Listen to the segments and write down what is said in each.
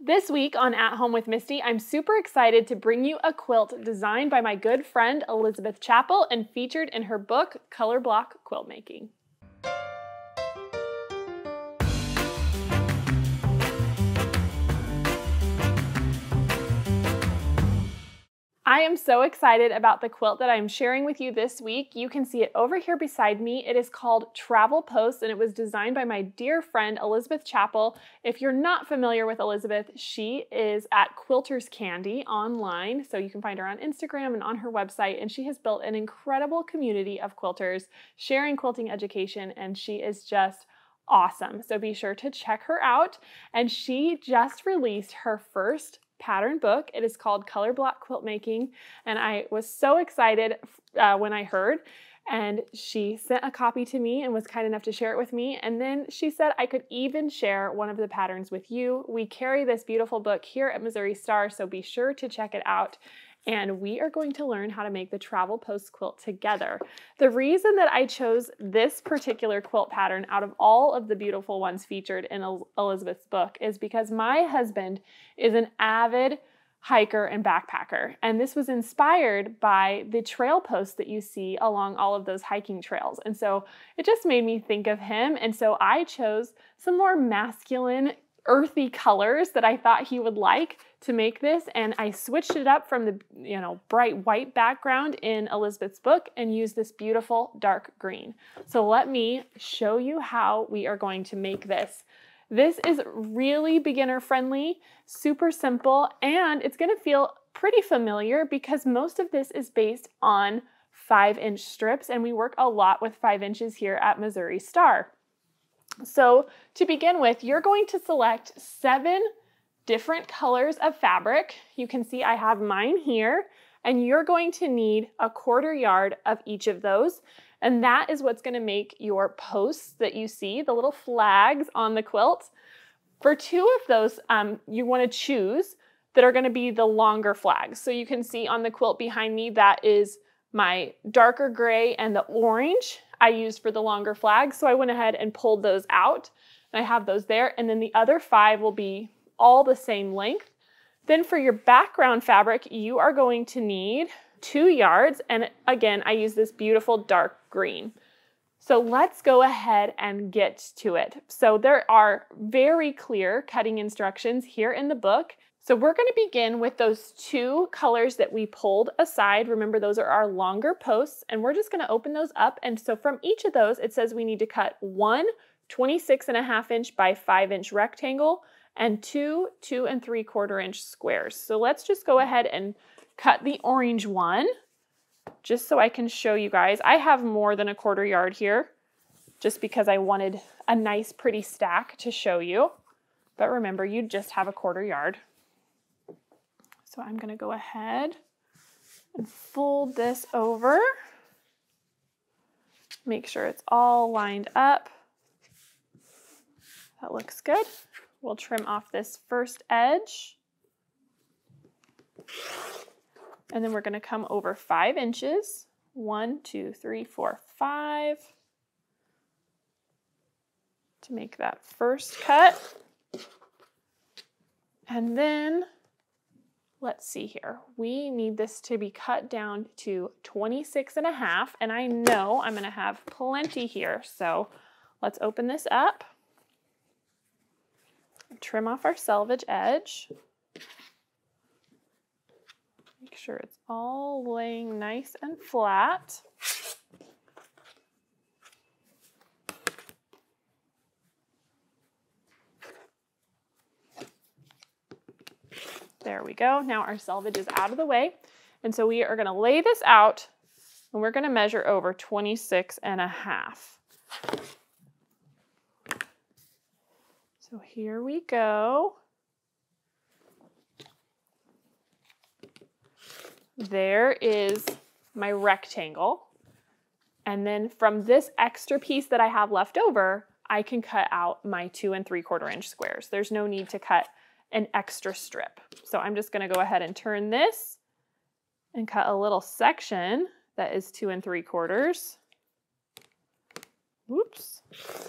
This week on At Home with Misty, I'm super excited to bring you a quilt designed by my good friend Elizabeth Chappell and featured in her book, Color Block Quilt Making. I am so excited about the quilt that I'm sharing with you this week. You can see it over here beside me. It is called Travel Post and it was designed by my dear friend Elizabeth Chappell. If you're not familiar with Elizabeth, she is at Quilters Candy online, so you can find her on Instagram and on her website, and she has built an incredible community of quilters sharing quilting education, and she is just awesome. So be sure to check her out. And she just released her first pattern book. It is called Color Block Quilt Making, and I was so excited when I heard, and she sent a copy to me and was kind enough to share it with me, and then she said I could even share one of the patterns with you. We carry this beautiful book here at Missouri Star, so be sure to check it out. And we are going to learn how to make the Travel Post quilt together. The reason that I chose this particular quilt pattern out of all of the beautiful ones featured in Elizabeth's book is because my husband is an avid hiker and backpacker. And this was inspired by the trail posts that you see along all of those hiking trails. And so it just made me think of him. And so I chose some more masculine, earthy colors that I thought he would like to make this, and I switched it up from the bright white background in Elizabeth's book and used this beautiful dark green. So let me show you how we are going to make this. This is really beginner friendly, super simple, and it's going to feel pretty familiar because most of this is based on 5-inch strips, and we work a lot with 5 inches here at Missouri Star. So to begin with, you're going to select 7 different colors of fabric. You can see I have mine here, and you're going to need 1/4 yard of each of those. And that is what's going to make your posts that you see, the little flags on the quilt. For 2 of those, you want to choose that are going to be the longer flags. So you can see on the quilt behind me, that is my darker gray and the orange I used for the longer flags. So I went ahead and pulled those out, and I have those there. And then the other 5 will be all the same length. Then for your background fabric, you are going to need 2 yards. And again, I use this beautiful dark green. So let's go ahead and get to it. So there are very clear cutting instructions here in the book. So we're going to begin with those 2 colors that we pulled aside. Remember, those are our longer posts, and we're just going to open those up. And so from each of those, it says we need to cut 1 26.5 inch by 5 inch rectangle and 2 2 3/4 inch squares. So let's just go ahead and cut the orange one, just so I can show you guys. I have more than 1/4 yard here, just because I wanted a nice pretty stack to show you. But remember, you just have 1/4 yard. So I'm going to go ahead and fold this over. Make sure it's all lined up. That looks good. We'll trim off this first edge. And then we're going to come over 5 inches. 1, 2, 3, 4, 5. To make that first cut. And then let's see here. We need this to be cut down to 26.5, and I know I'm going to have plenty here. So let's open this up. Trim off our selvage edge. Make sure it's all laying nice and flat. There we go. Now our selvage is out of the way. And so we are going to lay this out, and we're going to measure over 26.5. So here we go. There is my rectangle. And then from this extra piece that I have left over, I can cut out my 2 3/4 inch squares. There's no need to cut an extra strip. So I'm just going to go ahead and turn this and cut a little section that is 2 3/4. Whoops,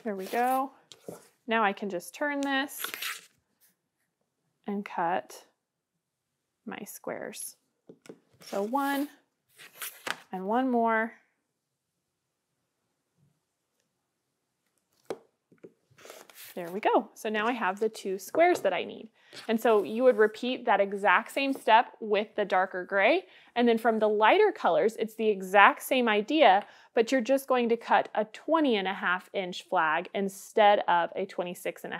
there we go. Now I can just turn this and cut my squares. So one and one more. There we go. So now I have the 2 squares that I need. And so you would repeat that exact same step with the darker gray. And then from the lighter colors, it's the exact same idea, but you're just going to cut a 20.5-inch flag instead of a 26.5.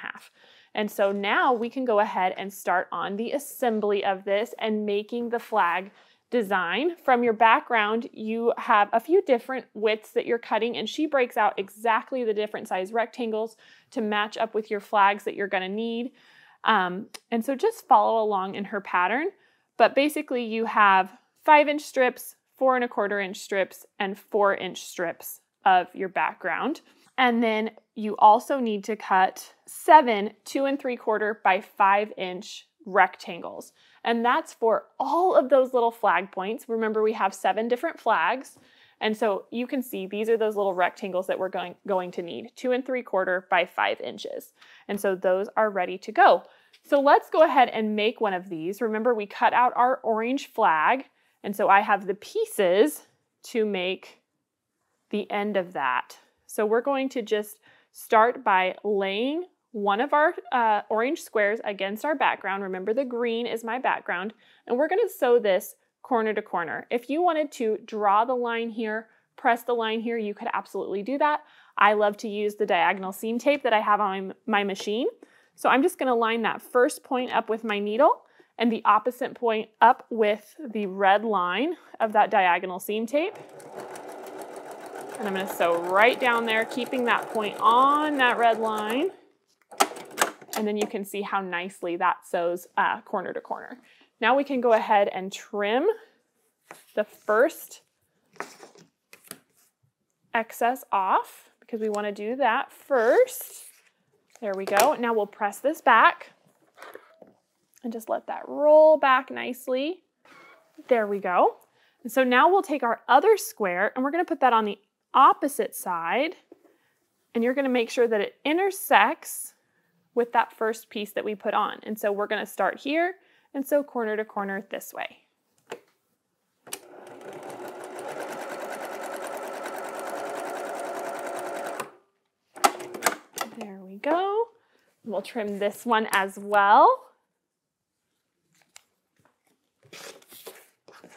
And so now we can go ahead and start on the assembly of this and making the flag design. From your background, you have a few different widths that you're cutting, and she breaks out exactly the different size rectangles to match up with your flags that you're going to need. And so just follow along in her pattern. But basically you have 5-inch strips, 4 1/4-inch strips, and 4-inch strips of your background. And then you also need to cut 7 2 3/4 by 5-inch rectangles. And that's for all of those little flag points. Remember, we have 7 different flags. And so you can see these are those little rectangles that we're going to need, 2 3/4 by 5 inches. And so those are ready to go. So let's go ahead and make one of these. Remember, we cut out our orange flag. And so I have the pieces to make the end of that. So we're going to just start by laying one of our orange squares against our background. Remember, the green is my background. And we're going to sew this corner to corner. If you wanted to draw the line here, press the line here, you could absolutely do that. I love to use the diagonal seam tape that I have on my machine. So I'm just going to line that first point up with my needle and the opposite point up with the red line of that diagonal seam tape. And I'm going to sew right down there, keeping that point on that red line. And then you can see how nicely that sews corner to corner. Now we can go ahead and trim the first excess off because we want to do that first. There we go. Now we'll press this back and just let that roll back nicely. There we go. And so now we'll take our other square and we're going to put that on the opposite side. And you're going to make sure that it intersects with that first piece that we put on. And so we're going to start here and sew corner to corner this way. There we go. We'll trim this one as well.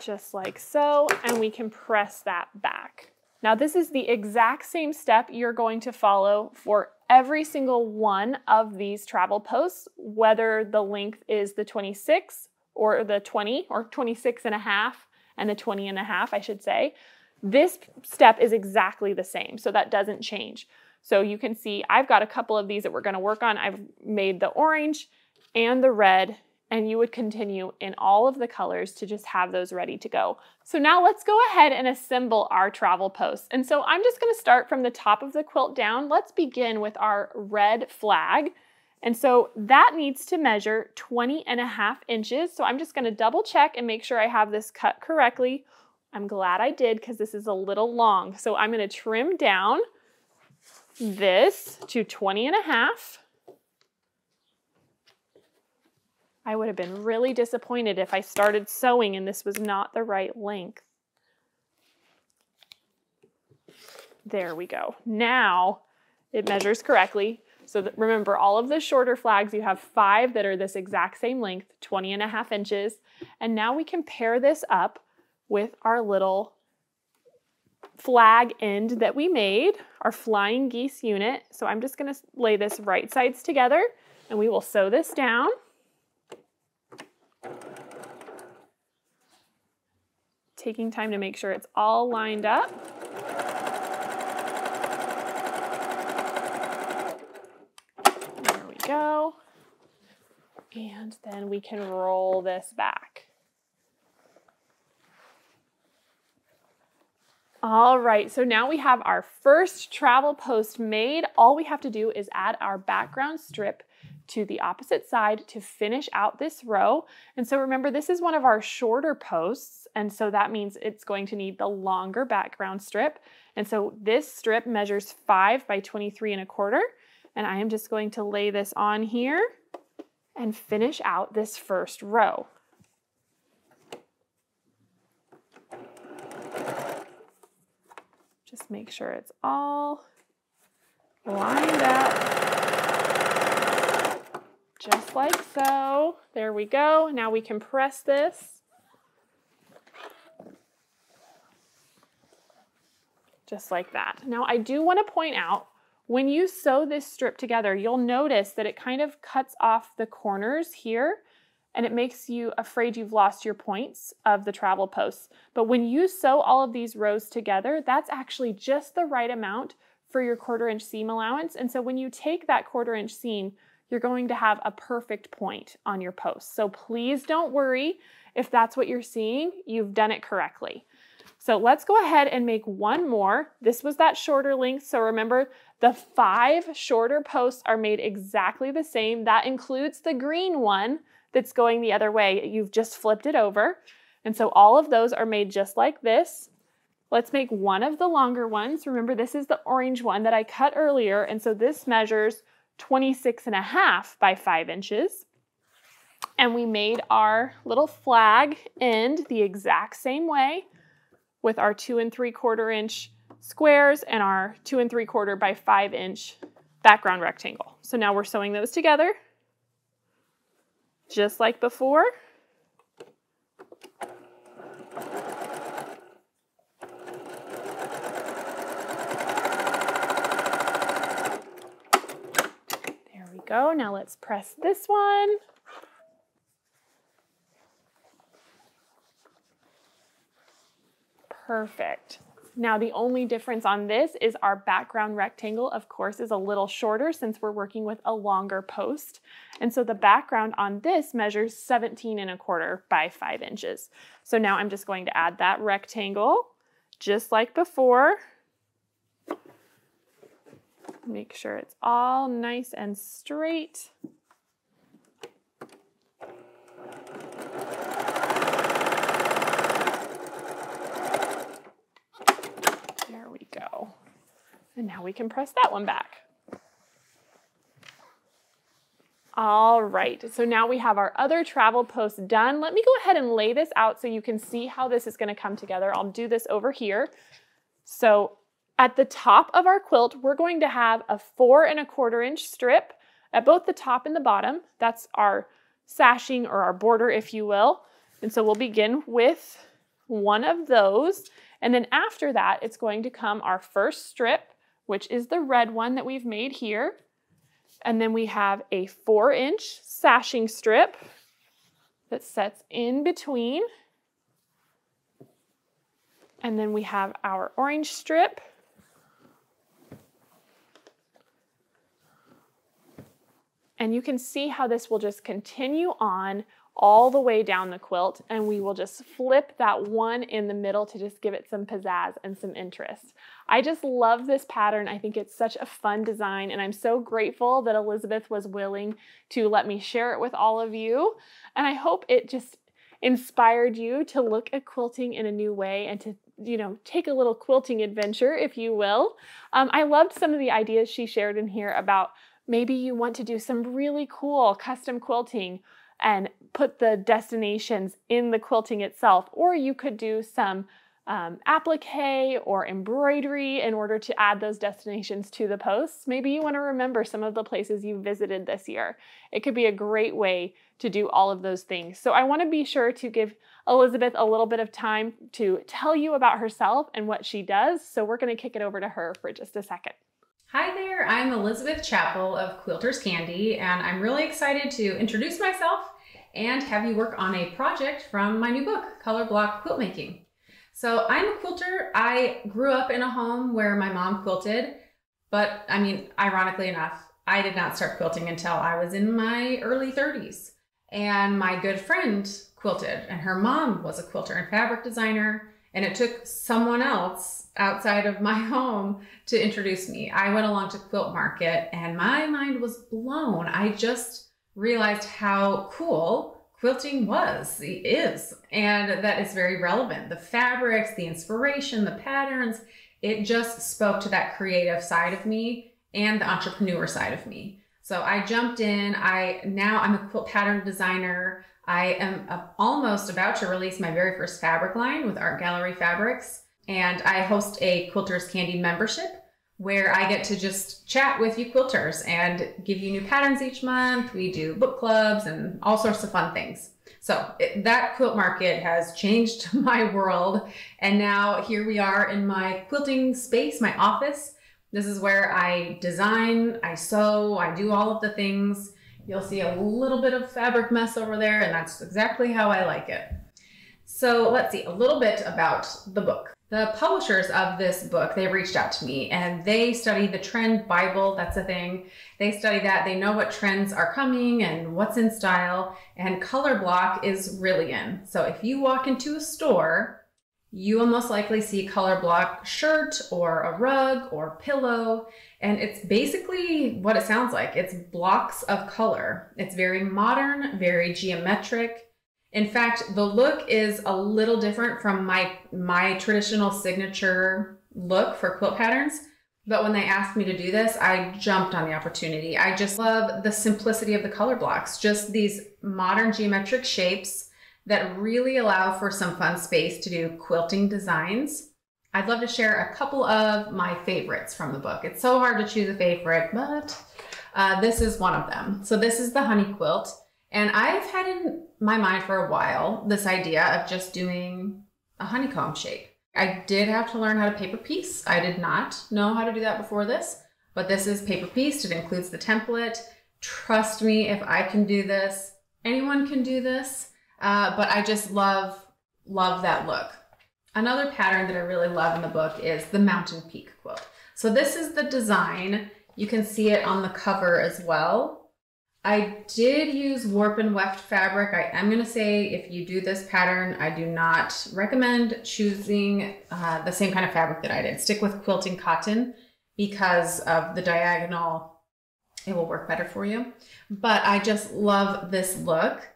Just like so, and we can press that back. Now this is the exact same step you're going to follow for every single one of these travel posts, whether the length is the 26 or the 20 or 26.5 and the 20.5, I should say. This step is exactly the same, so that doesn't change. So you can see I've got a couple of these that we're going to work on. I've made the orange and the red, and you would continue in all of the colors to just have those ready to go. So now let's go ahead and assemble our travel posts. And so I'm just going to start from the top of the quilt down. Let's begin with our red flag. And so that needs to measure 20.5 inches. So I'm just going to double check and make sure I have this cut correctly. I'm glad I did because this is a little long. So I'm going to trim down this to 20.5. I would have been really disappointed if I started sewing and this was not the right length. There we go. Now it measures correctly. So that, remember, all of the shorter flags, you have 5 that are this exact same length, 20.5 inches. And now we can pair this up with our little flag end that we made, our flying geese unit. So I'm just going to lay this right sides together and we will sew this down. Taking time to make sure it's all lined up. There we go. And then we can roll this back. All right, so now we have our first travel post made. All we have to do is add our background strip to the opposite side to finish out this row. And so remember, this is one of our shorter posts, and so that means it's going to need the longer background strip. And so this strip measures 5 by 23 1/4, and I am just going to lay this on here and finish out this first row. Just make sure it's all lined up, just like so. There we go. Now we can press this. Just like that. Now I do want to point out, when you sew this strip together, you'll notice that it kind of cuts off the corners here, and it makes you afraid you've lost your points of the travel posts. But when you sew all of these rows together, that's actually just the right amount for your 1/4 inch seam allowance. And so when you take that 1/4 inch seam, you're going to have a perfect point on your post. So please don't worry if that's what you're seeing, you've done it correctly. So let's go ahead and make one more. This was that shorter length. So remember, the 5 shorter posts are made exactly the same. That includes the green one that's going the other way. You've just flipped it over. And so all of those are made just like this. Let's make one of the longer ones. Remember, this is the orange one that I cut earlier. And so this measures 26.5 by 5 inches. And we made our little flag end the exact same way with our 2 3/4 inch squares and our 2 3/4 by 5 inch background rectangle. So now we're sewing those together, just like before. There we go. Now let's press this one. Perfect. Now the only difference on this is our background rectangle, of course, is a little shorter since we're working with a longer post. And so the background on this measures 17 1/4 by 5 inches. So now I'm just going to add that rectangle just like before. Make sure it's all nice and straight. There we go. And now we can press that one back. All right, so now we have our other travel post done. Let me go ahead and lay this out so you can see how this is going to come together. I'll do this over here. So at the top of our quilt, we're going to have a 4 1/4 inch strip at both the top and the bottom. That's our sashing or our border, if you will. And so we'll begin with one of those. And then after that, it's going to come our first strip, which is the red one that we've made here. And then we have a 4 inch sashing strip that sets in between. And then we have our orange strip. And you can see how this will just continue on all the way down the quilt, and we will just flip that one in the middle to just give it some pizzazz and some interest. I just love this pattern. I think it's such a fun design, and I'm so grateful that Elizabeth was willing to let me share it with all of you. And I hope it just inspired you to look at quilting in a new way and to, you know, take a little quilting adventure, if you will. I loved some of the ideas she shared in here about maybe you want to do some really cool custom quilting and put the destinations in the quilting itself, or you could do some applique or embroidery in order to add those destinations to the posts. Maybe you want to remember some of the places you visited this year. It could be a great way to do all of those things. So I want to be sure to give Elizabeth a little bit of time to tell you about herself and what she does. So we're going to kick it over to her for just a second. Hi there, I'm Elizabeth Chappell of Quilter's Candy, and I'm really excited to introduce myself and have you work on a project from my new book, Color Block Quilt Making. So I'm a quilter. I grew up in a home where my mom quilted, but I mean, ironically enough, I did not start quilting until I was in my early 30s. And my good friend quilted, and her mom was a quilter and fabric designer, and it took someone else outside of my home to introduce me. I went along to Quilt Market and my mind was blown. I just realized how cool quilting is, and that is very relevant. The fabrics, the inspiration, the patterns, it just spoke to that creative side of me and the entrepreneur side of me. So I jumped in. Now I'm a quilt pattern designer. I am almost about to release my very first fabric line with Art Gallery Fabrics. And I host a Quilters Candy membership where I get to just chat with you quilters and give you new patterns each month. We do book clubs and all sorts of fun things. So that quilt market has changed my world. And now here we are in my quilting space, my office. This is where I design, I sew, I do all of the things. You'll see a little bit of fabric mess over there, and that's exactly how I like it. So let's see a little bit about the book. The publishers of this book, they reached out to me and they study the trend Bible. That's a thing. They study that. They know what trends are coming and what's in style, and color block is really in. So if you walk into a store, you will most likely see a color block shirt or a rug or pillow. And it's basically what it sounds like. It's blocks of color. It's very modern, very geometric. In fact, the look is a little different from my traditional signature look for quilt patterns. But when they asked me to do this, I jumped on the opportunity. I just love the simplicity of the color blocks, just these modern geometric shapes that really allow for some fun space to do quilting designs. I'd love to share a couple of my favorites from the book. It's so hard to choose a favorite, but this is one of them. So this is the honey quilt. And I've had in my mind for a while this idea of just doing a honeycomb shape. I did have to learn how to paper piece. I did not know how to do that before this, but this is paper pieced. It includes the template. Trust me, if I can do this, anyone can do this. But I just love that look. Another pattern that I really love in the book is the mountain peak quilt. So this is the design. You can see it on the cover as well. I did use warp and weft fabric. I am going to say if you do this pattern, I do not recommend choosing the same kind of fabric that I did. Stick with quilting cotton because of the diagonal. It will work better for you. But I just love this look.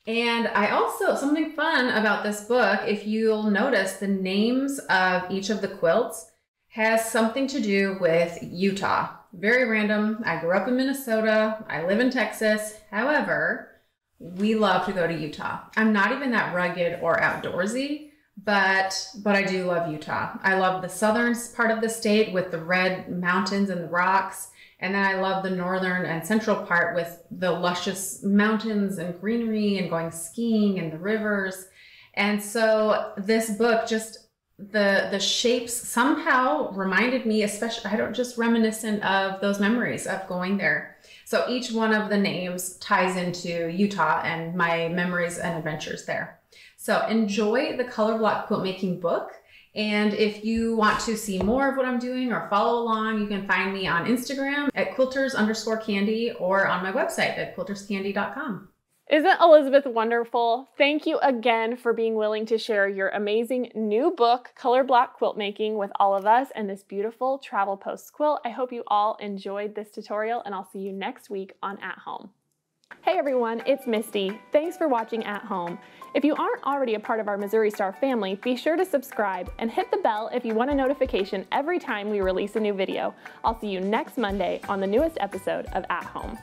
And I also, something fun about this book, if you'll notice, the names of each of the quilts has something to do with Utah. Very random. I grew up in Minnesota. I live in Texas. However, we love to go to Utah. I'm not even that rugged or outdoorsy, but I do love Utah. I love the southern part of the state with the red mountains and the rocks. And then I love the northern and central part with the luscious mountains and greenery and going skiing and the rivers. And so this book just, the shapes somehow reminded me, especially, I don't just reminiscent of those memories of going there. So each one of the names ties into Utah and my memories and adventures there. So enjoy the Color Block Quilt Making book. And if you want to see more of what I'm doing or follow along, you can find me on Instagram at quilters_candy or on my website at quilterscandy.com. Isn't Elizabeth wonderful? Thank you again for being willing to share your amazing new book, Color Block Quilt Making, with all of us and this beautiful travel post quilt. I hope you all enjoyed this tutorial, and I'll see you next week on At Home. Hey everyone, it's Misty. Thanks for watching At Home. If you aren't already a part of our Missouri Star family, be sure to subscribe and hit the bell if you want a notification every time we release a new video. I'll see you next Monday on the newest episode of At Home.